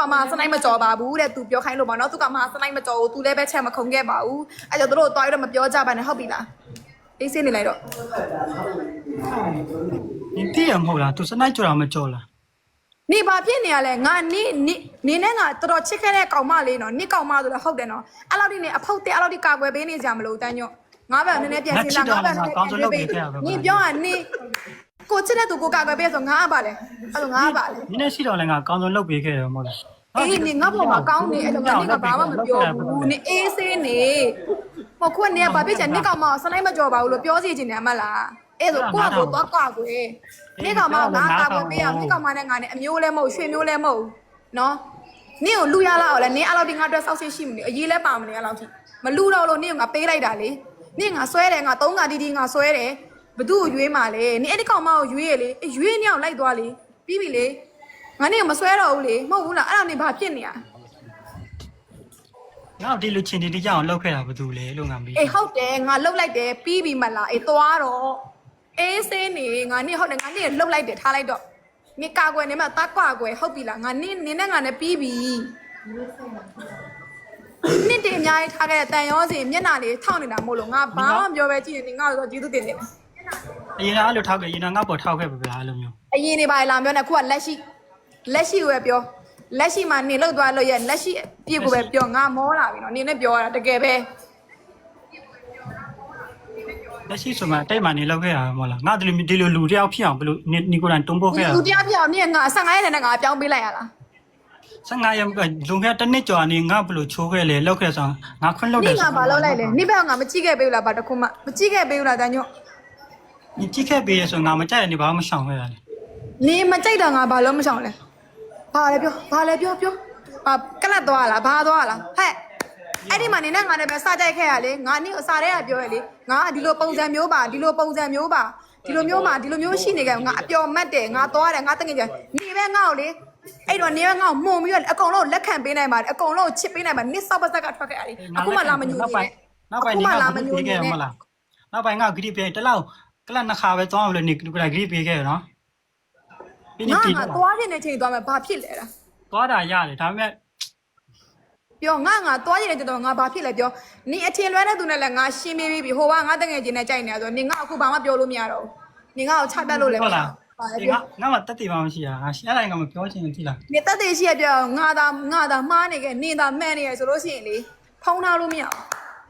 ကောင်မစနိုက်မကြော်ပါဘူးတဲ့သူပြောခိုင်းလို့ပါနော်သူကောင်မစနိုက်မကြော်ဘူးသူလည်းပဲချက်မခုံခဲ့ပါဘူးအဲ့ကြောင့်တို့သွားရတော့မပြောကြပါနဲ့ဟုတ်ပြီလားအေးစင်းနေလိုက်တော့ 你弟也冇啦，都是那叫他们叫啦。 နေဘာဖြစ်နေရလဲငါနေနဲ့ငါတော်တော်ချစ်ခဲ့တဲ့ကောင်မလေးနော်နေကောင်မဆိုတော့ဟုတ်တယ်နော်အဲ့လောက်ဒီနေအဖုတ်တဲ့အဲ့လောက်ဒီကာကွယ်ပေးနေကြမလို့တန်းညွတ်ငါပဲနည်းနည်းပြန်စဉ်းစားငါပဲနည်းနည်းပြန်ပေးနေပြောရနေကိုချစ်တဲ့သူကိုကာကွယ်ပေးဆိုငါပါလေအဲ့လိုငါပါလေ 你那洗澡那个刚才老别开了冇啦。 အေးနေငါပေါ်မှာကောင်းနေအဲ့လိုငါနေကဘာမှမပြောဘူးနေအေးဆေးနေဟိုခုကနေကဘာဖြစ်ချင်နေကောင်မစလိုက်မကြော်ပါဘူးလို့ပြောစီချင်တယ်အမလားအဲ့ဆိုကိုကကိုတော့ကွာကွယ်နေကောင်မငါကာကွယ်ပေးရနေကောင်မနဲ့ငါနဲ့အမျိုးလဲမဟုတ်ရွှေမျိုးလဲမဟုတ်နော်နင့်ကိုလူရလာအောင်လဲနင်းအဲ့လောက်ဒီငါအတွက်စောက်ရှင်းရှိမနေအရေးလဲပါမနေအဲ့လောက်ထိမလူတော့လို့နင့်ကငါပေးလိုက်တာလေနင့်ငါဆွဲတယ်ငါ3ခါတီတီငါဆွဲတယ်ဘသူ့ကိုရွေးမှာလဲနင်းအဲ့ဒီကောင်မကိုရွေးရလေရွေးနေအောင်လိုက်သွားလေပြီးပြီလေငါနင့်ကမဆွဲတော့ဘူးလေမဟုတ်ဘူးလားအဲ့ဒါနေဘာဖြစ်နေရငါဒီလူချင်းတီကြောင်လောက်ခဲ့တာဘာတူလဲလို့ငါမေး အေးဟုတ်တယ်ငါလှုပ်လိုက်တယ်ပြီးပြီမလားအေးသွားတော့အေးစင်းနေငါနေ့ဟုတ်တယ်ငါနေ့လှုပ်လိုက်တယ်ထားလိုက်တော့နေကာကွယ်နေမှာတကွာကွယ်ဟုတ်ပြီလားငါနေ့နင်းနဲ့ငါနဲ့ပြီးပြီနေ့တည်းအများကြီးထားခဲ့တဲ့တန်ရောစီမျက်နှာလေးထောက်နေတာမို့လို့ငါဘာမှမပြောပဲကြည့်နေငါတော့ကျေးဇူးတင်တယ် အရင်ကအဲ့လိုထောက်ခဲ့ရင်ငါပေါ်ထောက်ခဲ့ပါလားအဲ့လိုမျိုး အရင်နေပါလာပြောနေခုကလက်ရှိကိုပဲပြောလက်ရှိမှာနေလောက်သွားလို့ရလက်ရှိအပြည့်ကိုပဲပြောငါမောလာပြီနော်နေနဲ့ပြောရတာတကယ်ပဲ လက်ရှိဆိုမှတိတ်မှနေလောက်ခဲ့တာမဟုတ်လားငါဒီလိုလူတယောက်ဖြစ်အောင်ဘယ်လိုနီကိုတန်တုံးပို့ခဲ့တာ လူတရားပြောင်းနေငါ15ရက်နဲ့ငါပြောင်းပေးလိုက်ရလား 15ရက်လုံခဲ့တစ်နှစ်ကျော်နေငါဘယ်လိုချိုးခဲ့လဲလောက်ခဲ့ဆိုငါခွန်းလောက်တယ် နေငါဘာလုပ်လိုက်လဲနေဘက်ကငါမကြည့်ခဲ့ပေးဘူးလားဘာတခုမှမကြည့်ခဲ့ပေးဘူးလားတန်းညွတ် 你几开杯的时候，俺们家人你把我们想回来了。 နေမကြိုက်တာငါဘာလို့မဆောင်လဲဘာလဲပြောကလတ်သွားလားဘာသွားလားဟဲ့အဲ့ဒီမှာနေနဲ့ငါနဲ့ပဲစကြိုက်ခဲ့ရလေငါနေအစားတဲ့ကပြောရလေငါဒီလိုပုံစံမျိုးပါဒီလိုမျိုးရှိနေကြငါအပျော်မတ်တယ်ငါသွားတယ်ငါတငယ်ကြနေပဲငါ့ကိုလေအဲ့တော့နေပဲငါ့ကိုမှုန်ပြီးတော့အကုန်လုံးလက်ခံပေးနိုင်ပါတယ်အကုန်လုံးချစ်ပေးနိုင်ပါနစ်စောက်ပါစက်ကထွက်ခဲ့ရလေအခုမှလာမညူနေနဲ့ နောက်ပိုင်းငါဂရိပေးတလောက်ကလနှစ်ခါပဲသွားအောင်လို့နေကဂရိပေးခဲ့ရနော်ပြီးနေပြီ ငါသွားနေတဲ့ချိန်သွားမယ်ဘာဖြစ်လဲလား သွားတာရတယ်ဒါပေမဲ့ ပြောငါသွားနေတဲ့ချိန်တော့ငါဘာဖြစ်လဲပြောနေအထင်လွဲတဲ့သူနဲ့လည်းငါရှင်းပေးပြီးဟိုကငါတငယ်ချင်းနဲ့ကြိုက်နေရဆိုနေငါအခုဘာမှပြောလို့မရတော့ဘူးနေငါကိုချတတ်လို့လည်းမရဘူး ငါမှတက်တည်ပါမရှိတာငါရှင်းလိုက်ငါမပြောချင်ဘူးတိလား နေတက်တဲ့ရှိရပြောငါသာမှားနေခဲ့နေသာမှန်နေရဆိုလို့ရှိရင်လေဖုံးထားလို့မရ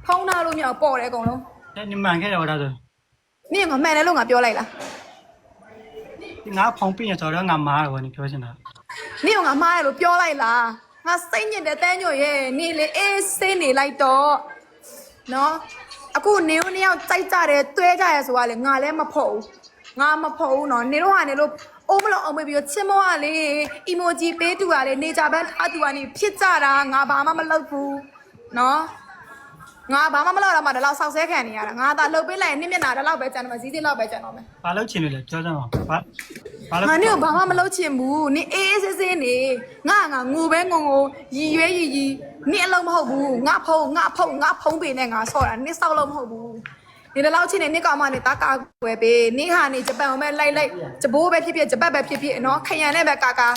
ဘူးပေါ်တယ်အကုန်လုံး နေမှန်ခဲ့တော့ဒါဆို နေငါမှန်တယ်လို့ငါပြောလိုက်လား ငါဖုံးပြင်းရဆိုတော့ငါမားတယ်နေပြောချင်တာ နေငါမှားတယ်လို့ပြောလိုက်လားငါစိတ်ညစ်တဲ့တန်းညို့ရဲ့နေလေအေးစင်းနေလိုက်တော့နော်အခုနေတို့နှစ်ယောက်ကြိုက်ကြတယ်တွဲကြရဲဆိုတာလေငါလည်းမဖို့ဘူးနော်နေတို့ဟာနေလို့အိုးမလို့အောင်မေးပြီးချစ်မောကလေအီမိုဂျီပေးတူကလေနေကြဘန်းထားတူကနေဖြစ်ကြတာငါဘာမှမလုပ်ဘူးနော်ငါဘာမှမလုပ်တော့မှဒီလောက်ဆောက်ဆဲခံနေရတာငါသာလှုပ်ပေးလိုက်ရင်နင့်မျက်နှာဒီလောက်ပဲကျန်တော့မယ်ဈေးလောက်ပဲကျန်တော့မယ် ဘာလို့ချင်လို့လဲပြောစမ်းပါဘာလို့ ငါနေဘာမှမလုပ်ချင်ဘူးနင်အေးအေးဆေးဆေးနေငါငိုပဲငိုရီရွဲရီနင်အလုံးမဟုတ်ဘူးငါဖုံးပေနဲ့ငါဆော့တာနင်ဆောက်လို့မဟုတ်ဘူးနေတလောက်ချင်းနေနင်ကောင်မနေတာကာကွယ်ပေးနင်ဟာနေဂျပန်ကိုပဲလိုက်ဂျပိုးပဲဖြစ်ဂျပတ်ပဲဖြစ်နော်ခရံနဲ့ပဲက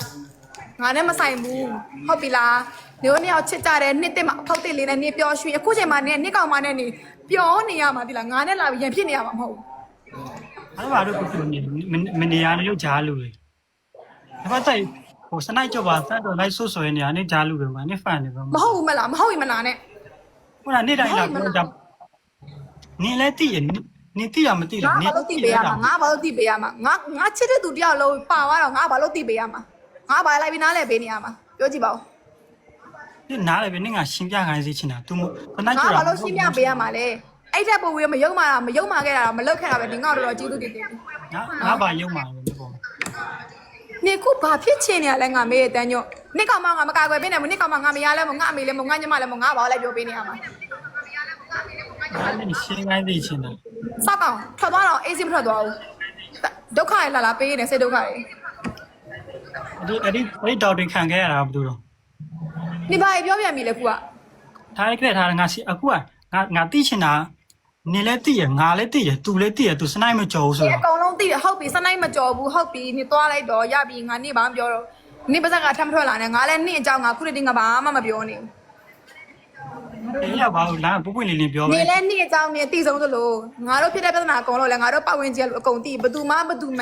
ာငါနဲ့မဆိုင်ဘူးဟုတ်ပြီလားနေတို့နှစ်ယောက်ချစ်ကြတယ်နှစ်တက်မှအဖောက်တက်လေးနဲ့နင်ပျော်ရွှင်အခုချိန်မှာနင်ကောင်မနဲ့နေပျော်နေရမှာဒီလားငါနဲ့လာပြီးရန်ဖြစ်နေရမှာမဟုတ်ဘူး အဲ့ဘာလို့ကိုနေမနေရလို့ကြားလို့လေဒါပေမဲ့ဟိုစနိုက်ကြောပါစတော့လိုက်ဆွဆွဲနေရနေကြားလို့ပဲမနေဖန်နေပါ မဟုတ်ဘူးမလားနဲ့ ဟိုကနေတိုင်းလာကိုနေလဲတည်ရနေတည်ရမတည်လား ငါဘာလို့တိပေးရမှာငါငါချစ်တဲ့သူတယောက်လုံးပါသွားတော့ငါဘာလို့တိပေးရမှာငါဘာလိုက်ပြီးနားလဲပေးနေရမှာပြောကြည့်ပါဦး ဒီနားလည်းပဲနေငါရှင်းပြခိုင်းစီချင်တာ तू စနိုက် ငါ ကြော ဘာလို့ရှင်းပြပေးရမှာလဲအဲ့တဲ့ပုံဝေးမယုံမာခဲ့တာမလောက်ခဲ့တာပဲဒီငါတော့ကျေးဇူးတင်တယ် ငါဘာယုံမှာလဲပေါ့ နေခုဘာဖြစ်ချင်နေရလဲငါမေးတဲ့တန်းညွတ်နေကောင်မငါမကာကွယ်ပေးနိုင်ဘူးနေကောင်မငါမရလဲမငါအမေလဲမငါညမလဲမငါဘာလိုက်ပြောပေးနေရမှာ အဲ့ဒီရှင်းခိုင်းစီချင်တာ စောက်ကောင်ထွက်သွားတော့အေးစိမထွက်သွားဘူးဒုက္ခရလာပေးနေစိတ်ဒုက္ခရ အဲ့ဒီဒေါက်တင်ခံခဲ့ရတာဘာလို့တော့ နေဘာပြောပြန်ပြီလဲခုက ထားလိုက်ခဲ့ထားငါစီအခုကငါတိချင်တာနေလဲတိရငါလဲတိရ तू လဲတိရ तू စနိုက်မကြောဘူးဆို ဒီ တော့ အကုန်လုံးသိတယ်ဟုတ်ပြီစနိုက်မကြော်ဘူးဟုတ်ပြီနေသွားလိုက်တော့ရပြီငါနေဘာမှပြောတော့ နေပါစကထမ်းထွက်လာနေငါလည်းနေ့အကြောင်းငါခုတည်းငါဘာမှမပြောနေဘူး အေးရပါဘူးလားပုပွင့်လေးလေးပြောပဲ နေလဲနေ့အကြောင်းနေအတိဆုံးသလိုငါတို့ဖြစ်တဲ့ပြဿနာအကုန်လုံးလဲငါတို့ပတ်ဝန်းကျင်အကုန်သိဘသူမှ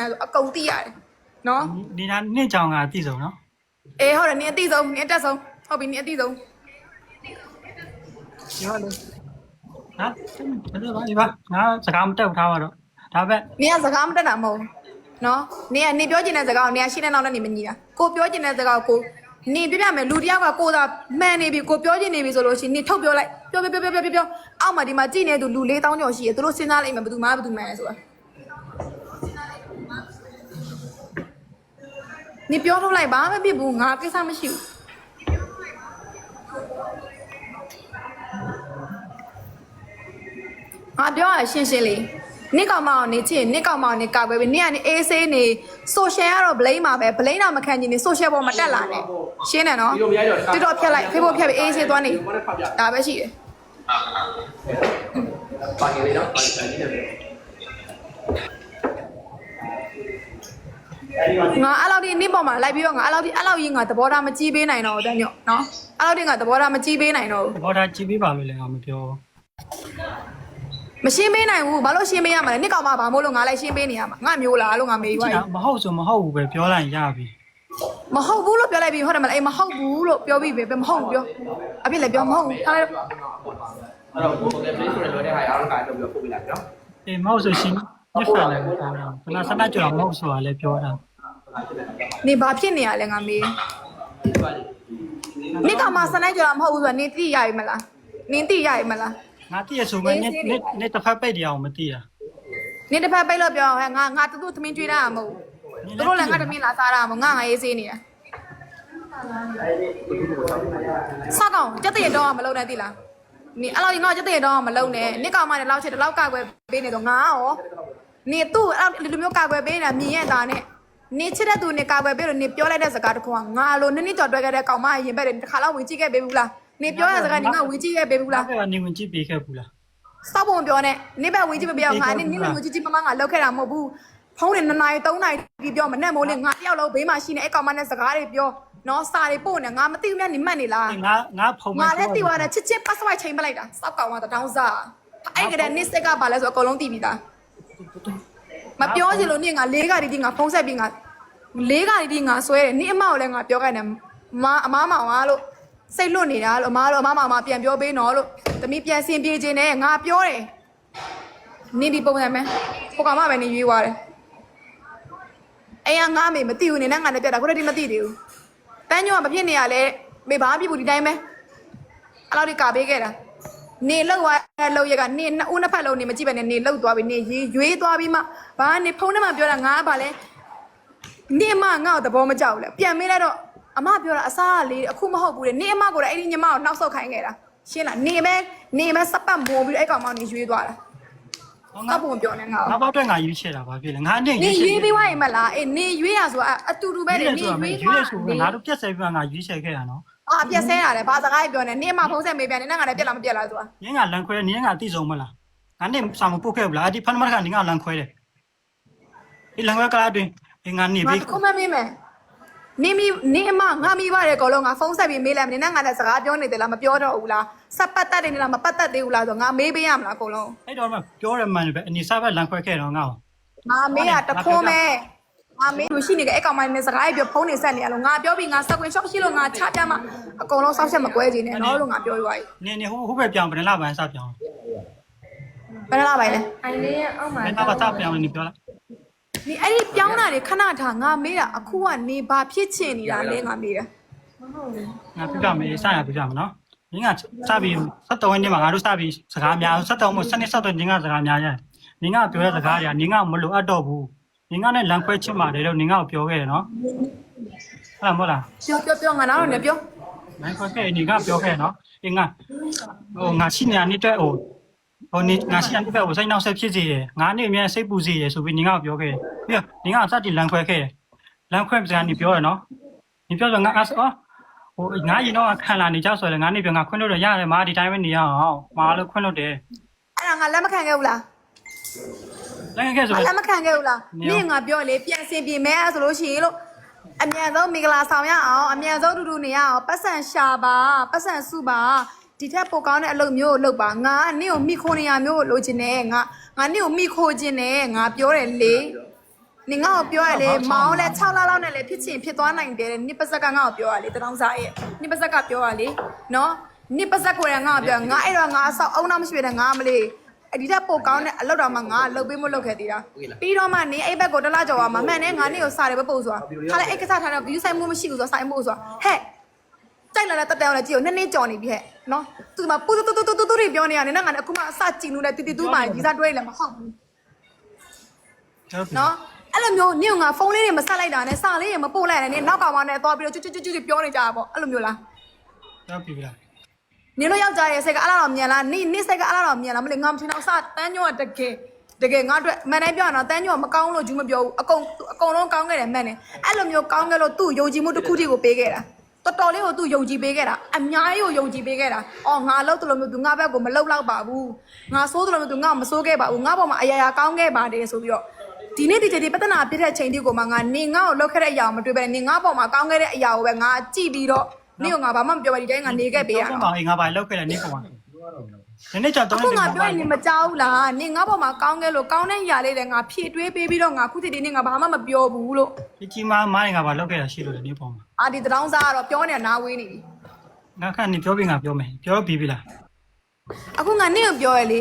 န်အကုန်သိရတယ်နော် ဒီနာနှစ်ကြောင်ကအတိဆုံးနော် အေးဟုတ်တယ်နေအတိဆုံးနေအတက်ဆုံးဟုတ်ပြီနေအတိဆုံး ပြောလို့ဟာဒီပါငါစကားမတက်ထားပါတော့ဒါပဲ နေကစကားမတက်တာမဟုတ်နော်နေပြောချင်တဲ့စကားကိုနေကရှင်းတဲ့နောက်နဲ့နေမညီတာကိုပြောချင်တဲ့စကားကိုနေပြပြမယ်လူတယောက်ကကိုသာမှန်နေပြီကိုပြောချင်နေပြီဆိုလို့ရှိရင်နေထုတ်ပြောလိုက်ပြောအောက်မှာဒီမှာကြည်နေသူလူ4000ကျော်ရှိရသူတို့စဉ်းစားလိုက်မယ်ဘယ်သူမှန်လဲဆိုတာနေပြောထုတ်လိုက်ဘာမှမဖြစ်ဘူးငါကိစ္စမရှိဘူးငါပြောရရှင်းလေးနေကောင်မအောင်နေချင်နေကောင်မအောင်နေကောက်ပဲနေကနေအေးဆေးနေ social ကတော့ blame ပါပဲ blame တော့မခံချင်နေ social ပေါ်မှာတက်လာနေရှင်းတယ်နော်တော်တော်ဖြတ်လိုက် Facebook ဖြတ်ပြီးအေးဆေးသွားနေဒါပဲရှိတယ် ပါနေလေနော်ပါနေတယ် ငါအဲ့လောက်ဒီနေ့ပေါ်မှာလိုက်ပြီးတော့ငါအဲ့လောက်ကြီးငါသဘောထားမကြည့်ပေးနိုင်တော့တဲ့ညော့နော်အဲ့လောက်ဒီငါသဘောထားမကြည့်ပေးနိုင်တော့ ဘောဒါကြည့်ပေးပါလို့လည်းငါမပြော မရှင်းပေးနိုင်ဘူးဘာလို့ရှင်းပေးရမှာလဲနေ့ကောင်မဘာမို့လို့ငါလိုက်ရှင်းပေးနေရမှာငါမျိုးလားလို့ငါမေးသွား မဟုတ်ဆိုမဟုတ်ဘူးပဲပြောလိုက်ရပြီ မဟုတ်ဘူးလို့ပြောလိုက်ပြီးဟုတ်တယ်မလားအေးမဟုတ်ဘူးလို့ပြောပြီးပဲမဟုတ်ဘူးပြောအပြစ်လည်းပြောမဟုတ်ဘူးထားလိုက် အဲ့တော့ကိုယ်ကလည်း play ဆိုရလွယ်တဲ့ဟာအားလုံးကတော့ပြောပို့ပြလိုက်နော် အေးမဟုတ်ဆိုရှင်ညက်ဖန်လည်းပြောတာခဏစနတ်ကြောင်မဟုတ်ဆိုတာလည်းပြောတာ နေဘာဖြစ်နေရလဲငါမေးနေကမှစနိုက်ကြတာမဟုတ်ဘူးဆိုတော့နေတိရပြီမလားနင်းတိရပြီမလား ငါတည့်ရဆိုမဲ့နေ့တစ်ဖက်ပိတ်တရားအောင်မသိတာ နေတစ်ဖက်ပိတ်လို့ပြောဟဲ့ငါတူသမင်းကျွေးတာမဟုတ်ဘူးတို့လည်းငါသမင်းလာစားတာမဟုတ်ငါရေးစေးနေတာစားကောင်ကြက်တရတော့မလုံးနဲ့တိလားနေအဲ့လိုငါကြက်တရတော့မလုံးနဲ့နေကောင်မလည်းလောက်ချက်တလောက်ကောက်ွယ်ပေးနေတော့ငါရောနေသူ့အဲ့လိုမျိုးကောက်ွယ်ပေးနေတာမြင်ရတာနဲ့နေချစ်တဲ့သူနေကောက်ွယ်ပေးလို့နေပြောလိုက်တဲ့စကားတခုကငါလိုနှစ်ကြော်တွဲခဲ့တဲ့ကောင်မရင်ဘက်တွေတစ်ခါလောက်ဝင်ကြည့်ခဲ့ပေးဘူးလားနေပြောရစကားနေငါဝင်ကြည့်ခဲ့ပေးဘူးလား အဲ့ကနေဝင်ကြည့်ပေးခဲ့ဘူးလား စောက်ပုံပြောနေနေဘက်ဝင်ကြည့်မပြောငါနေနေလူကြီးမမငါလောက်ခဲ့တာမဟုတ်ဘူးဖုန်းနဲ့2နာရီ3နာရီပြီးပြောမနဲ့မိုးလေးငါတယောက်လုံးဘေးမှာရှိနေအဲ့ကောင်မနဲ့စကားတွေပြောနော်စာတွေပို့နေငါမသိဘူးများနေမှတ်နေလား ငါဖုံး ငါလည်းတိသွားတယ်ချစ်ချစ် password ချိန်ပလိုက်တာစောက်ကောင်ကတောင်းစားအဲ့ကတည်းကနေစက်ကပါလဲဆိုအကုန်လုံးသိပြီးသားမပြောချင်လို့နေငါ၄ခါဒီငါဖုန်းဆက်ပြီးငါ၄ခါဒီငါဆွဲတယ်နေအမကိုလည်းငါပြောခိုင်းတယ်အမားမောင်အားလို့စိတ်လွတ်နေတာလို့အမားမောင်ပြန်ပြောပေးနော်လို့သမီးပြန်စင်ပြေခြင်းနဲ့ငါပြောတယ်နေဒီပုံစံမဲဟိုကောင်မပဲနေရွေးသွားတယ်အဲ့ငါမေမသိဘူးနေနဲ့ငါလည်းပြတ်တာခုတည်းမသိသေးဘူးတန်းညောမဖြစ်နေရလဲမေဘာဖြစ်ဘူးဒီတိုင်းပဲအဲ့လောက်ဒီကာပေးခဲ့တာနေလောက်သွားလောက်ရကနေနှစ်ဖက်လုံးနေမကြည့်ပဲနေလောက်သွားပြီနေရွေးသွားပြီးမှဘာနေဖုန်းထဲမှာပြောတာငါကဘာလဲနေမငါ့ကိုသဘောမကျဘူးလေပြန်မေးလိုက်တော့အမပြောတာအစားလေးအခုမဟုတ်ဘူးလေနေအမကိုလည်းအဲ့ဒီညီမကိုနှောက်ဆုတ်ခိုင်းခဲ့တာရှင်းလားနေမဲစပတ်မိုးပြီးအဲ့ကောင်မနေရွေးသွားတာတော့ပုံပြောနေငါ ငါပေါက်တဲ့ငါရွေးချယ်တာဘာဖြစ်လဲငါနဲ့ နေရွေးပြီးွားရင်မလားအေးနေရွေးရဆိုတာအတူတူပဲနေရွေး ရွေးဆိုငါတို့ပြက်ဆဲပြီးငါရွေးချယ်ခဲ့တာနော် အာပြက်ဆဲတာလေဘာစကားပြောနေနေအမဖုန်းဆက်မေးပြန်နေငါလည်းပြက်လားမပြက်လားဆိုတာ နင်းကလန်ခွဲနင်းကအတိဆုံးမလားငါနဲ့စာမပုတ်ခဲ့ဘူးလားဒီဖန်မကနင်းကလန်ခွဲတယ်ဒီလန်ခွဲကလာတွင်ငါနေ ငါ ပြီး ခုမမေးမယ်နေအမငါမိပါတယ်ကောလုံးငါဖုန်းဆက်ပြီးမေးလိုက်မနေနဲ့ငါလည်းစကားပြောနေတယ်လားမပြောတော့ဘူးလားစပ်ပတ်တတ်တယ်လားမပတ်တတ်သေးဘူးလားဆိုငါမေးပေးရမလားကောလုံး အဲ့တော့မှပြောရမှန်ပဲအနီစားဘက်လန်ခွဲခဲ့တော့ငါ့ကို ငါမေးတာတခွန်းမဲငါမေးလို့ရှိနေကြအဲ့ကောင်မနဲ့စကားပြောဖုန်းနေဆက်နေရလို့ငါပြောပြီးငါစက်ကွင်း shop ရှိလို့ငါချပြမှအကုန်လုံးစောက်ချက်မကွဲချင်နဲ့နော်လို့ငါပြောရွာကြီး နေဟိုဘက်ပြောင်းဗနလာပန်စပြောင်း ဘယ်လားပါလဲ အိုင်လေးရဲ့အောက်မှာ ဘနလာပန်စပြောင်းနေပြောလိုက် နေအဲ့ဒီပြောင်းတာတွေခဏထားငါမေးတာအခုကနေဘာဖြစ်ချင်နေတာလဲငါမေးတာ မဟုတ်ဘူး ငါပြပြမယ်စရပြပြမယ်နော်နင်းကစပြီး73ဝင်းနေမှာငါတို့စပြီးစကားများ73မို့7နှစ်73နင်းကစကားများရတယ်နင်းကပြောတဲ့စကားတွေကနင်းကမလို့အပ်တော့ဘူးနင်းကနဲ့လန်ခွဲချစ်ပါတယ်လို့နင်းကပြောခဲ့တယ်နော်ဟုတ်လားမဟုတ်လား ပြောငါနောက်တော့လည်းပြော လန်ခွဲခဲ့နင်းကပြောခဲ့နော်အင်းငါငါရှိနေနေတဲ့ဟိုနေငါရှိနေတဲ့ဟိုစိတ်နောက်ဆက်ဖြစ်စေရငါနေအမြဲစိတ်ပူစေရဆိုပြီးနင်းကပြောခဲ့ပြီးတော့နင်းကစတင်လန်ခွဲခဲ့လန်ခွဲစကားနင်းပြောရနော်နင်းပြောဆိုငါဟိုငါရင်တော့ခံလာနေကြဆိုရင်ငါနေပြောငါခွင့်လို့တော့ရတယ်မာဒီတိုင်းပဲနေရအောင်မာလို့ခွင့်လို့တယ် အဲ့ဒါငါလက်မခံခဲ့ဘူးလား လန်ခဲ့ဆို လက်မခံခဲ့ဘူးလားနင့်ငါပြောလေပြန်စင်ပြင်မဲဆိုလို့ရှိရင်လို့ အမြန်ဆုံးမင်္ဂလာဆောင်ရအောင်အမြန်ဆုံးတူတူနေရအောင်ပတ်စံရှာပါပတ်စံစုပါဒီထက်ပိုကောင်းတဲ့အလုပ်မျိုးကိုလုပ်ပါငါနင့်ကိုမိခိုးနေရမျိုးကိုလိုချင်တယ်ငါနင့်ကိုမိခိုးခြင်းနဲ့ငါပြောတယ်လေနင်ငါ့ကိုပြောရလေမောင်းလဲ6လလောက်နဲ့လဲဖြစ်ချင်ဖြစ်သွားနိုင်တယ်နိပစက်ကငါ့ကိုပြောရလေတထောင်စားရဲ့နိပစက်ကပြောရလေနော်နိပစက်ကိုရငါ့ကိုပြောငါအဲ့တော့ငါအဆောက်အုံတော့မရှိပဲငါမလေးဒီထက်ပိုကောင်းတဲ့အလုပ်တော်မှာငါလှုပ်ပေးမလုပ်ခဲ့သေးတာပြီးတော့မှနေအဲ့ဘက်ကိုတလားကြော်ပါမမှန်နဲ့ငါနေကိုစားတယ်ပဲပို့ဆိုတာထားလိုက်အဲ့ကစားထားတော့ view ဆိုင်မှုမရှိဘူးဆိုတာဆိုင်မှုဆိုတာဟဲ့ကြိုက်လာတဲ့တက်တောင်လည်းကြည့်ကိုနည်းနည်းကြော်နေပြီဟဲ့နော်သူကပူတူတွေပြောနေရတယ်နဲ့ငါလည်းအခုမှအစကြည့်လို့လည်းတီတူးမှဒီစားတွဲလည်းမဟုတ်ဘူးနော်အဲ့လိုမျိုးနင့်ကငါဖုန်းလေးတွေမဆက်လိုက်တာနဲ့စာလေးတွေမပို့လိုက်နဲ့နောက်ကမှနဲ့သွားပြီးတော့ကျွတ်ပြောနေကြတာပေါ့အဲ့လိုမျိုးလားဟုတ်ပြီလားနင်တို့ယောက်ျားရဲ့စိတ်ကအလားတော်မြန်လားနိစိတ်ကအလားတော်မြန်လားမလို့ငါမထင်တော့အစတန်းညောတကယ်ငါတို့မန်တိုင်းပြောရတော့တန်းညောမကောင်းလို့ဂျူးမပြောဘူးအကုန်လုံးကောင်းခဲ့တယ်မှန်တယ်အဲ့လိုမျိုးကောင်းခဲ့လို့သူ့ယုံကြည်မှုတစ်ခုတည်းကိုပေးခဲ့တာတော်တော်လေးကိုသူ့ယုံကြည်ပေးခဲ့တာအများကြီးကိုယုံကြည်ပေးခဲ့တာအော်ငါလောက်တယ်လို့မျိုးသူငါဘက်ကိုမလောက်တော့ပါဘူးငါဆိုးတယ်လို့မျိုးသူငါမဆိုးခဲ့ပါဘူးငါပေါ်မှာအရာကောင်းခဲ့ပါတယ်ဆိုပြီးတော့ဒီနေ့ဒီချိန်ဒီပြဿနာဖြစ်တဲ့ချိန်ဒီကိုမှငါနေငါ့ကိုလောက်ခဲ့တဲ့အရာကိုမတွေ့ပဲနေငါပေါ်မှာကောင်းခဲ့တဲ့အရာကိုပဲငါကြည့်ပြီးတော့နေကငါဘာမှမပြောပါဒီတိုင်းငါနေခဲ့ပေးရအောင်ငါဘာလောက်ခဲ့လဲနေကောင်ပါဒီနေ့ကြောင့်တော့အခုငါပြောရင်နေမကြောက်လားနေငါပေါ်မှာကောင်းခဲ့လို့ကောင်းတဲ့အရာလေးတွေငါဖြည့်တွေးပေးပြီးတော့ငါခုတည်းဒီနေ့ငါဘာမှမပြောဘူးလို့ဒီကြီးမိုင်းငါဘာလောက်ခဲ့တာရှိလို့လေနေပေါ်မှာဒီတရောင်းစားကတော့ပြောနေတာနားဝေးနေပြီငါခန့်နေပြောပြီးငါပြောမယ်ပြောပြီးပြီလားအခုငါနေကိုပြောရလေ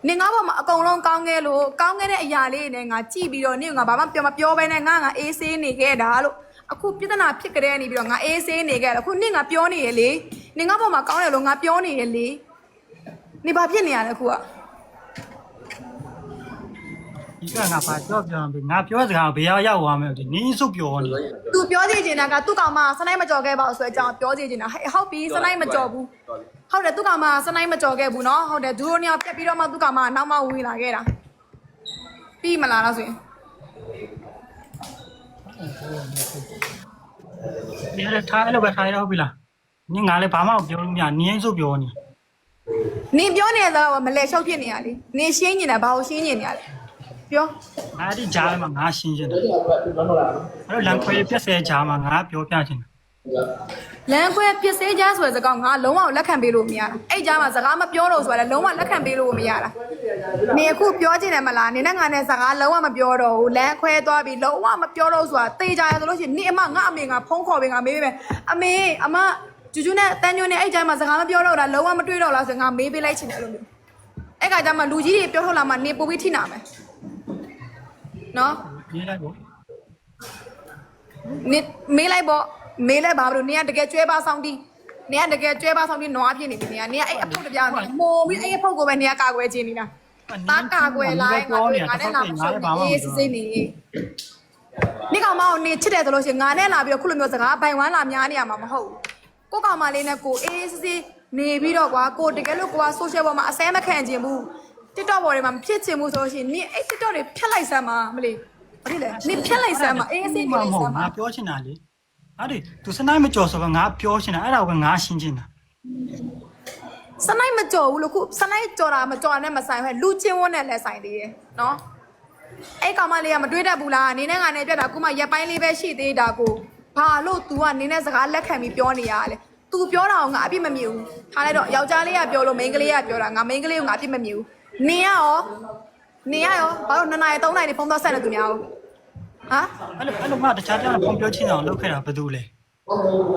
နေငါပေါ်မှာအကုန်လုံးကောင်းခဲ့လို့ကောင်းခဲ့တဲ့အရာလေးတွေငါကြည့်ပြီးတော့နေငါဘာမှမပြောဘဲနဲ့ငါအေးဆေးနေခဲ့တာလို့အခုပြဿနာဖြစ်ကြတဲ့နေပြီးတော့ငါအေးဆေးနေခဲ့တယ်အခုနေငါပြောနေရလေနေငါပေါ်မှာကောင်းတယ်လို့ငါပြောနေရလေနေဘာဖြစ်နေရလဲအခုကဒီကငါဘာပြောပြီငါပြောစကားဘယ်ရောက်သွားမလဲဒီနင်းစုပြောနေသူပြောစီချင်တာကသူ့ကောင်မစနိုက်မကြော်ခဲ့ပါဘူးဆိုတဲ့အကြောင်းပြောစီချင်တာဟုတ်ပြီစနိုက်မကြော်ဘူးဟုတ်တယ်သူ့ကောင်မစနိုက်မကြော်ခဲ့ဘူးနော်ဟုတ်တယ်ဒူရိုနီယာပြက်ပြီးတော့မှသူ့ကောင်မနောက်မှဝင်လာခဲ့တာပြီးမလားလားဆိုရင်你还是抬了呗，抬了不啦？你俺嘞爸妈表了面，你就表呢。你表呢？那没来小片呢哩？你新年的把我新年的哩？表？俺的家嘛，俺新鲜的。俺两块别塞家嘛，俺表片去。两块别塞家说这个，俺龙王来看北路面了。哎家嘛，这个俺们表了说了，龙王来看北路面了。你库表进来嘛啦？你那俺那这个龙王没表了，两块多比龙王没表了说，对家都是你妈俺没俺碰靠边俺没没，阿妹阿妈。就呢，但就呢，哎家嘛是俺们表了啦，老我们对了啦，是俺没被来钱了咯。哎家嘛，路基的表好了嘛，你不会听哪没？喏？你没来不？没来吧？不，你看这个嘴巴上的，你看这个嘴巴上的哪片的？你看哎，碰的边，莫咪哎碰过呗，你看搞过钱的呢？打搞过来，俺那拿不出你是谁呢？你讲嘛，你吃的都是俺那那边可能没有这个，台湾那边的嘛么好。ကိုကောင်မလေးနဲ့ကိုအေးစစ်နေပြီးတော့ကွာကိုတကယ်လို့ကိုက social ပေါ်မှာအစဲမခံချင်ဘူး TikTok ပေါ်တွေမှာမဖြစ်ချင်ဘူးဆိုလို့ရှိရင်နင်အဲ့ TikTok တွေဖြတ်လိုက်စမ်းပါမလေးဘာဖြစ်လဲနင်ဖြတ်လိုက်စမ်းပါအေးစစ်ဖြတ်လိုက်စမ်းပါငါပြောချင်တာလေအဲ့ဒီသူစနိုက်မကြော်ဆိုတော့ငါပြောချင်တာအဲ့ဒါကိုငါရှင်းချင်တာစနိုက်မကြော်ဘူးလို့ခုစနိုက်ကြော်တာမကြော်နဲ့မဆိုင်ဘူးလူချင်းဝန်းနဲ့လည်းဆိုင်သေးတယ်နော်အဲ့ကောင်မလေးကမတွေးတတ်ဘူးလားနင်နဲ့ငါနဲ့ပြတ်တာခုမှရက်ပိုင်းလေးပဲရှိသေးတာကိုဘာလို့ तू ကနင်းတဲ့စကားလက်ခံပြီးပြောနေရလဲ तू ပြောတာကိုငါအပြစ်မမြင်ဘူးထားလိုက်တော့ယောက်ျားလေးကပြောလို့မိန်းကလေးကပြောတာငါမိန်းကလေးကိုငါအပြစ်မမြင်ဘူးနင်ရောဘာလို့2နာရီ3နာရီဖုန်းတော့ဆက်နေသူများဟမ်အဲ့လိုမှတခြားတန်းဖုန်းပြောချင်းအောင်လုပ်ခဲ့တာဘာလို့လဲ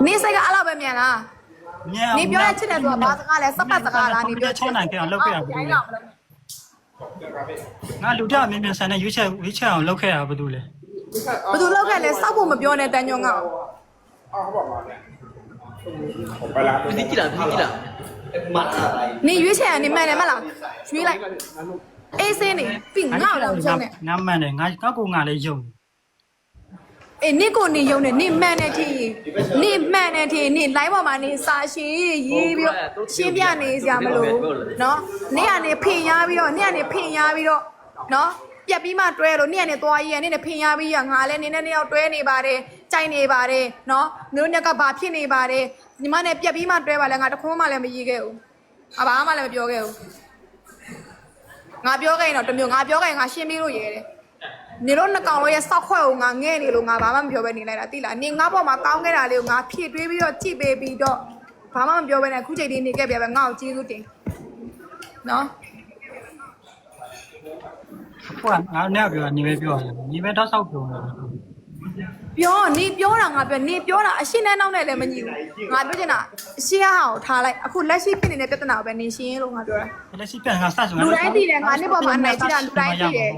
နင်စိတ်ကအဲ့လိုပဲမြန်လားနင်ပြောရချင်တယ်ဆိုတာဘာစကားလဲစပတ်စကားလားနင်ပြောချင်နိုင်ကြအောင်လုပ်ခဲ့တာဘာလို့လဲငါလူကြအမြင်မြန်ဆန်တဲ့ရွေးချက်အောင်လုပ်ခဲ့တာဘာလို့လဲဘယ်သူလောက်ခဲ့လဲစောက်ဖို့မပြောနဲ့တန်ညွန့်က你记了妈的你ရွေးချယ်နေမှန်တယ်မလားရွေးလိုက်အေးစင်းနေပြီးငါ့ကိုလုံးချုံနဲ့ငါမှန်တယ်ငါကောက်ကိုငါလည်းယုံအေးနင့်ကိုနေယုံနေနင့်မှန်တယ်ထီနင့်မှန်တယ်ထီနင့် live ပေါ်မှာနေစာရှင်းရေးပြီးတော့ရှင်းပြနေစရာမလိုနော်နင့်ကနေဖင်ရပြီးတော့နော်ပြက်ပြီးမှတွဲလို့နေ့နဲ့သွားရေးရနေ့နဲ့ဖင်ရပြီးရငါလည်းနေနဲ့နှစ်ယောက်တွဲနေပါတယ်ကြိုက်နေပါတယ်နော်မျိုးနဲ့ကဘာဖြစ်နေပါတယ်ညီမနဲ့ပြက်ပြီးမှတွဲပါလဲငါတခွန်းမှလည်းမရေးခဲ့ဘူးဘာမှလည်းမပြောခဲ့ဘူးငါပြောခဲ့ရင်တော့တမျိုးငါပြောခဲ့ရင်ငါရှင်းပြီးလို့ရဲတယ် နေတော့နှကောင်လို့ရဲ့စောက်ခွက်ကိုငါငဲ့နေလို့ငါဘာမှမပြောဘဲနေလိုက်တာတိလားနေငါပေါ်မှာကောင်းခဲ့တာလေးကိုငါဖြည့်တွေးပြီးတော့ကြည့်ပေးပြီးတော့ဘာမှမပြောဘဲနဲ့အခုချိန်လေးနေခဲ့ပြပဲငါ့ကိုကျေးဇူးတင်နော် ဟုတ်ကငါနဲ့ပြောနေပဲပြောရတယ်နေပဲတော့ဆောက်ပြောတယ် ပြောနေပြောတာငါပြောနေပြောတာအရှင်းနဲ့နောက်နဲ့လည်းမညီဘူးငါပြောချင်တာအရှင်းဟာကိုထားလိုက်အခုလက်ရှိဖြစ်နေတဲ့ပြဿနာကိုပဲနေရှင်းလို့ငါပြောတာ လက်ရှိပြန်ငါစဆို လူတိုင်းသိတယ်ငါနေ့ပေါ်မှာအနိုင်ကျတာလူတိုင်းသိတယ်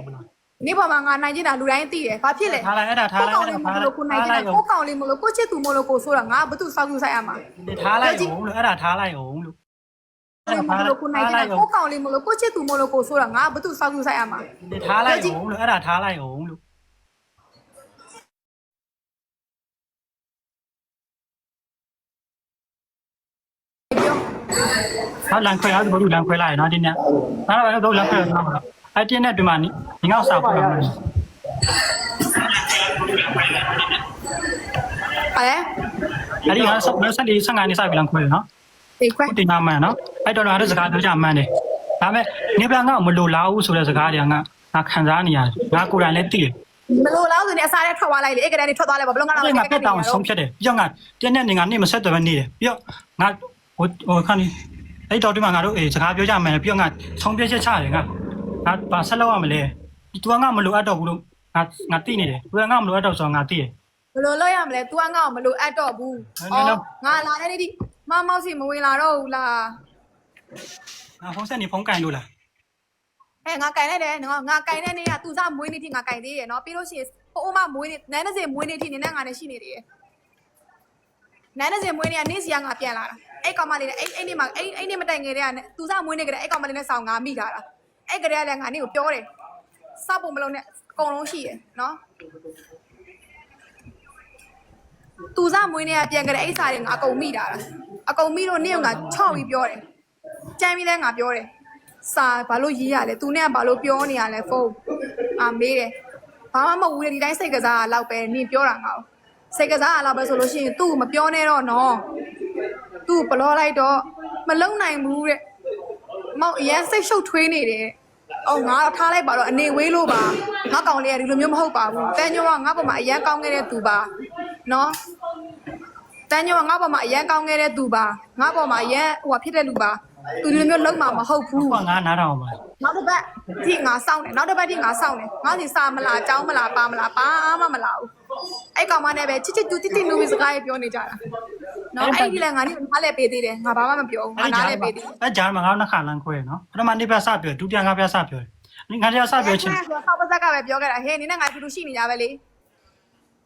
နေ့ပေါ်မှာငါနိုင်ကျတာလူတိုင်းသိတယ်ဘာဖြစ်လဲ ထားလိုက်အဲ့ဒါထားလိုက် ကိုကောင်လေးမလို့ကိုနိုင်ကျတာကိုကောင်လေးမလို့ကိုချစ်သူမလို့ကိုဆိုတာငါဘာသူစောက်ယူဆိုင်ရမှာ ထားလိုက်အောင်လို့အဲ့ဒါထားလိုက်အောင်လို့ မလို့ကိုနိုင်ကျတာကိုကောင်လေးမလို့ကိုချစ်သူမလို့ကိုဆိုတာငါဘာသူစောက်ယူဆိုင်ရမှာ ထားလိုက်အောင်လို့အဲ့ဒါထားလိုက်အောင်လို့ဟာလန်ခွဲအားဘာလို့လန်ခွဲလိုက်နော်ဒီနေ့အဲ့တော့လန်ခွဲနော်အဲ့တင်းနဲ့ဒီမှာနေငေါ့စာပေါ်မှာ အဲ အဲ့ဒီဟာဆက်လေး15နှစ်စပြီလန်ခွဲနော် ဒီခွဲ တင်နာမှန်နော်အဲ့တော့အဲ့ဒါစကားပြောကြမှန်တယ်ဒါပေမဲ့နေပြန်ငါ့မလို့လာဘူးဆိုတဲ့စကားတွေကငါခံစားနေရတယ်ငါကိုယ်တိုင်လည်းသိတယ် မလို့လားဆိုနေအစားနဲ့ထွက်သွားလိုက်လေအဲ့ကတည်းကထွက်သွားလိုက်ပါဘယ်လိုငါတော့ ငါပြတ်တောင်ဆုံးဖြတ်တယ်ပြီးတော့ငါတင်းနဲ့နေငါနေမဆက်တယ်နေတယ်ပြီးတော့ငါဟိုခါနေအဲ့တော့ဒီမှာငါတို့စကားပြောကြမှန်တယ်ပြီးတော့ငါဆုံးဖြတ်ချက်ချတယ်ငါဘာဆက်လုပ်ရမလဲသူကငါမလို့အပ်တော့ဘူးလို့ငါသိနေတယ်သူကငါမလို့အပ်တော့ဆိုတော့ငါသိတယ် ဘယ်လိုလုပ်ရမလဲ तू ကငါ့ကိုမလို့အပ်တော့ဘူးငါလာတဲ့နေ့ဒီမောက်စီမဝင်လာတော့ဘူးလား ငါဖုန်းဆက်နေဖုန်းကင်လို့လား ငါကင်လိုက်တယ်နော်ငါကင်တဲ့နေ့က तू စားမွေးနေ့ထိငါကင်သေးတယ်နော်ပြီးလို့ရှိရင်ဟိုမမွေးနေ့နန်းနေစင်မွေးနေ့ထိနေနဲ့ငါနဲ့ရှိနေသေးတယ်နန်းနေစင်မွေးနေ့ကနေ့စီကငါပြန်လာတာအဲ့ကောင်မလေးနဲ့အဲ့နေ့မှာအဲ့နေ့မတိုင်ခင်တည်းက तू စားမွေးနေ့ကတည်းကအဲ့ကောင်မလေးနဲ့ဆောင်ငါမိထားတာအဲ့ကတည်းကလည်းငါနေ့ကိုပြောတယ်စောက်ပုံမလုံးနဲ့အကုန်လုံးရှိရယ်နော် तू စားမွေးနေ့ကပြန်ကြတဲ့အဲ့စားတွေငါအကုန်မိတာလားအကုန်မိလို့နေ့ကငါ6ပြီးပြောတယ်ကြမ်းပြီးလဲငါပြောတယ်စာဘာလို့ရေးရလဲ तू နဲ့ကဘာလို့ပြောနေရလဲဖုန်းမေးတယ်ဘာမှမဟုတ်ဘူးဒီတိုင်းစိတ်ကစားလောက်ပဲနင်ပြောတာငါ့စိတ်ကစားလောက်ပဲဆိုလို့ရှိရင် तू မပြောနဲ့တော့နော် तू ဘလောလိုက်တော့မလုံနိုင်ဘူးတဲ့မောက်အရင်စိတ်ရှုပ်ထွေးနေတယ်အော်ငါထားလိုက်ပါတော့အနေဝေးလို့ပါငါကောင်လေးကဒီလိုမျိုးမဟုတ်ပါဘူးတန်းညောကငါ့ပေါ်မှာအရင်ကောင်းခဲ့တဲ့သူပါနော်တန်းညောကငါ့ပေါ်မှာအရင်ကောင်းခဲ့တဲ့သူပါငါ့ပေါ်မှာအရင်ဟိုဖြစ်တဲ့လူပါသူဒီလိုမျိုးလုံးမှာမဟုတ်ဘူး ဟောငါနားတော့ပါ နောက်တစ်ပတ်ဒီငါစောင့်တယ်နောက်တစ်ပတ်ဒီငါစောင့်တယ်ငါစီစာမလားအကြောင်းမလားပါမလားပါမှမလားဘူးအဲ့ကောင်မနဲ့ပဲချစ်ချစ်တူတိတိနူစကားပြောနေကြတာနော်အဲ့ဒီလည်းငါနေနားလဲပေးသေးတယ်ငါဘာမှမပြောဘူးငါနားလဲပေးသေးတယ် အဲ့ဂျာမှာငါနှစ်ခါလန်ခွဲနော်ပထမနေ့ပဲစပြောဒုတိယငါပြစပြောငါတရားစပြောချင်း ဆောက်ပါဇက်ကပဲပြောခဲ့တာဟေးနင်းနဲ့ငါတူတူရှိနေကြပဲလေ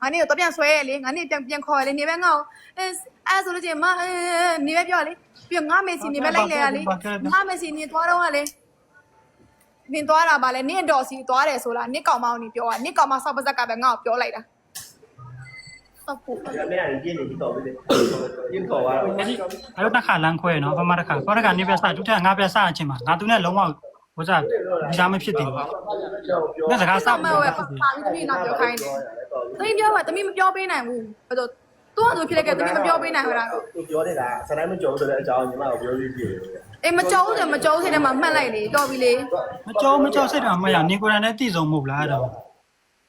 ငါနေတော့ပြန်ဆွဲရလေငါနေပြန်ခေါ်ရလေနေပဲငါ့ကိုအဲ့ဆိုလို့ချင်းမနေပဲပြောလေပြီးငါမေစီနေပဲလိုက်လေရလေငါမေစီနေသွားတော့ကလေနင်သွားတာပါလေနင့်တော်စီသွားတယ်ဆိုလားနင့်ကောင်မအောင်နေပြောတာနင့်ကောင်မဆောက်ပါဇက်ကပဲငါ့ကိုပြောလိုက်တာဆောက်ဖို့ အဲ့ဒါနဲ့ရင်းနေပြီးတော့ပြီရင်းခေါ်သွားတော့ အဲ့တော့နှစ်ခါလန်ခွဲနော်ပထမတစ်ခါပထမတစ်ခါနေပြစဒုတိယငါပြစအချင်းမှာငါသူနဲ့လုံးဝဟိုစားဒီသားမဖြစ်သေးဘူးငါစကားဆောက် မဟုတ်ပါဘူးပါပြီးတမီးငါပြောခိုင်းတယ်တမီးပြောပါတမီးမပြောပေးနိုင်ဘူးဘာလို့သူ့အတူဖြစ်လိုက်ခဲ့တမီးမပြောပေးနိုင်ဘူးလား သူပြောနေတာစတိုင်းမကြုံဆိုတဲ့အကြောင်းညီမကိုပြောပြီးပြီ အေးမကြောက်ဘူးမကြောက်စိတ်ထဲမှာမှတ်လိုက်လေတော်ပြီလေ မကြောစိတ်တော့မရနေကိုယ်တိုင်နဲ့တည်ဆုံးမဟုတ်လားအဲ့တော့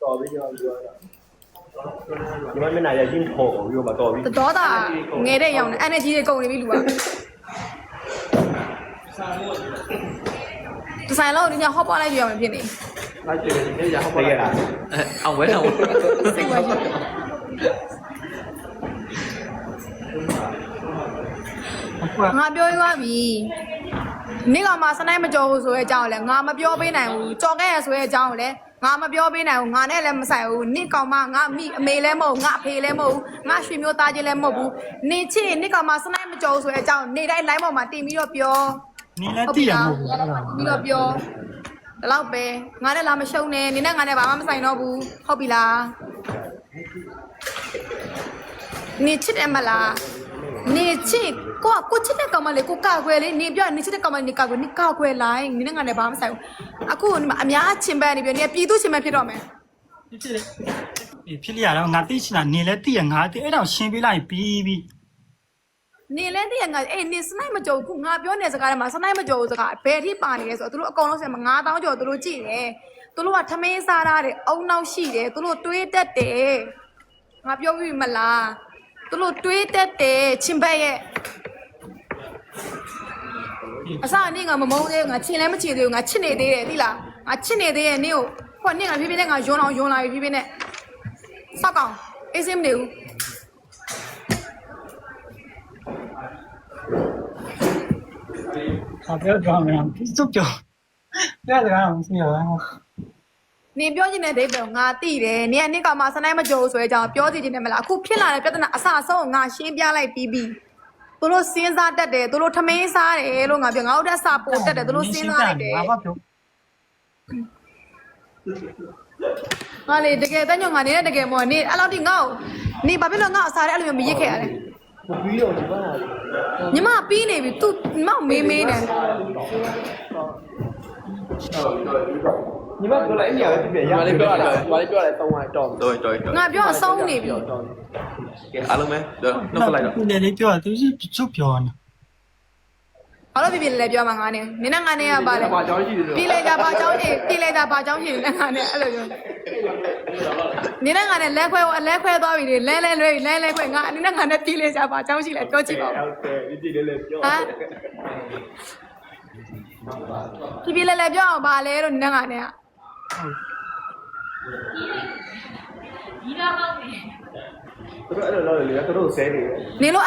တော်ပြီကျွန်တော်ပြောတာညီမမျက်နှာရရင်းခေါ်ပြီးတော့မတော်ပြီ တော်တာငယ်တဲ့ရောင်နဲ့ energy တွေကုန်နေပြီလူကဒီဆိုင်လောက်ဒီညဟော့ပွားလိုက်ကြရအောင်ဖြစ်နေ လိုက်တယ်နေရဟောပါရတာအောင်ဝဲတော့ စိတ်ဝါရှိငါပြောရွားပြီနေ့ကမှစနိုက်မကြော်ဘူးဆိုတဲ့အကြောင်းလဲငါမပြောပေးနိုင်ဘူးကြော်ခဲ့ရဆိုတဲ့အကြောင်းလဲငါမပြောပေးနိုင်ဘူးငါနဲ့လည်းမဆိုင်ဘူးနေ့ကောင်မငါမိအမေလည်းမဟုတ်ငါအဖေလည်းမဟုတ်ငါရွှေမျိုးသားချင်းလည်းမဟုတ်ဘူးနေချစ်နေ့ကောင်မစနိုက်မကြော်ဆိုတဲ့အကြောင်းနေ့တိုင်း line ပေါ်မှာတင်ပြီးတော့ပြော နေလည်းတည်ရမဟုတ်ဘူးအဲ့ဒါ ပြီးတော့ပြောဒီလောက်ပဲငါနဲ့လာမရှုံးနဲ့နင်းနဲ့ငါနဲ့ဘာမှမဆိုင်တော့ဘူးဟုတ်ပြီလားနေချစ်တယ်မလားနေချစ်ကိုချစ်တဲ့ကောင်မလေးကိုကောက်ွယ်လေးနေပြောနေချစ်တဲ့ကောင်မလေးနေကောက်ွယ်နေကောက်ွယ်လိုက်နင်းနဲ့ငါနဲ့ဘာမှမဆိုင်ဘူးအခုအများချင်းပန်းနေပြောနေပြည်သူချင်းပန်းဖြစ်တော့မယ် ဖြစ်ရတော့ငါသိချင်တာနေလည်းတည်ရငါတည်အဲ့တော့ရှင်းပြလိုက်ပြီး နေလဲတည်းငါအေးနေစနိုက်မကြောက်ခုငါပြောနေစကားထဲမှာစနိုက်မကြောက်စကားဘယ်ထိပါနေလဲဆိုတော့သူတို့အကောင်လုံးဆယ်မှာ9000ကျော်သူတို့ကြည့်တယ်သူတို့ကထမင်းစားရတယ်အုံနောက်ရှိတယ်သူတို့တွေးတတ်တယ်ငါပြောပြီးမလားသူတို့တွေးတတ်တယ်ချင်းဘက်ရဲ့အစားနေငါမမုန်းသေးငါချင်းလဲမချင်သေးဘူးငါချစ်နေသေးတယ်သိလားငါချစ်နေသေးရဲ့နင်းကိုဟိုနင်းငါဖြည်းဖြည်းနဲ့ငါယွန်းအောင်ယွန်းလာပြီဖြည်းဖြည်းနဲ့စောက်ကောင်အေးစင်းမနေဘူး 好，不要装了，就表，不要这样，是有人。 နေပြောချင်တဲ့ဒိဗ်ငါတိတယ်နေကနေ့ကမှစနိုက်မကြိုးဆိုရဲကြောင်ပြောစီချင်တယ်မလားအခုဖြစ်လာတဲ့ပြဿနာအဆအဆုံးငါရှင်းပြလိုက်ပြီးပြီသူတို့စဉ်းစားတတ်တယ်သူတို့ထမင်းစားတယ်လို့ငါပြောငါတို့တက်စာပို့တတ်တယ်သူတို့စဉ်းစားလိုက်တယ်ငါလေတကယ်တညုံငါနေတဲ့တကယ်မော်နေအဲ့လောက်ထိငါ့ကိုနေဘာဖြစ်လို့ငါ့အစားတဲ့အဲ့လိုမျိုးမရစ်ခဲ့ရလဲ 我不要你爸。 ညီမပြီးနေပြီ तू ညီမမေးမေးနေ 你妈过来一年这边压力表来，把你表来等我找。对对对。 ငါပြောအဆုံးနေပြီ အားလုံးပဲနှုတ်လိုက်တော့ 你那表都是就表呢。 ဘာလို့ပြလဲပြောမှာငါနဲ့နင်းနဲ့ငါနဲ့ကပါလဲ ဘာကြောင်းရှိတယ် ပြေးလိုက်တာဘာကြောင်းရှင်ပြေးလိုက်တာဘာကြောင်းရှင်နဲ့ငါနဲ့အဲ့လိုပြောနင်းနဲ့ငါနဲ့လဲခွဲသွားပြီလေလဲလွဲပြီလဲခွဲငါနင်းနဲ့ငါနဲ့ပြေးလိုက်ကြဘာကြောင်းရှိလဲပြောကြည့်ပါဦး ဟုတ်တယ်ဒီလေးလေးပြော ဟမ်ပြေးလဲပြောအောင်ပါလဲလို့နင်းနဲ့ငါနဲ့က သူတို့အဲ့လိုလုပ်လေသူတို့ဆဲနေတယ် နေလို့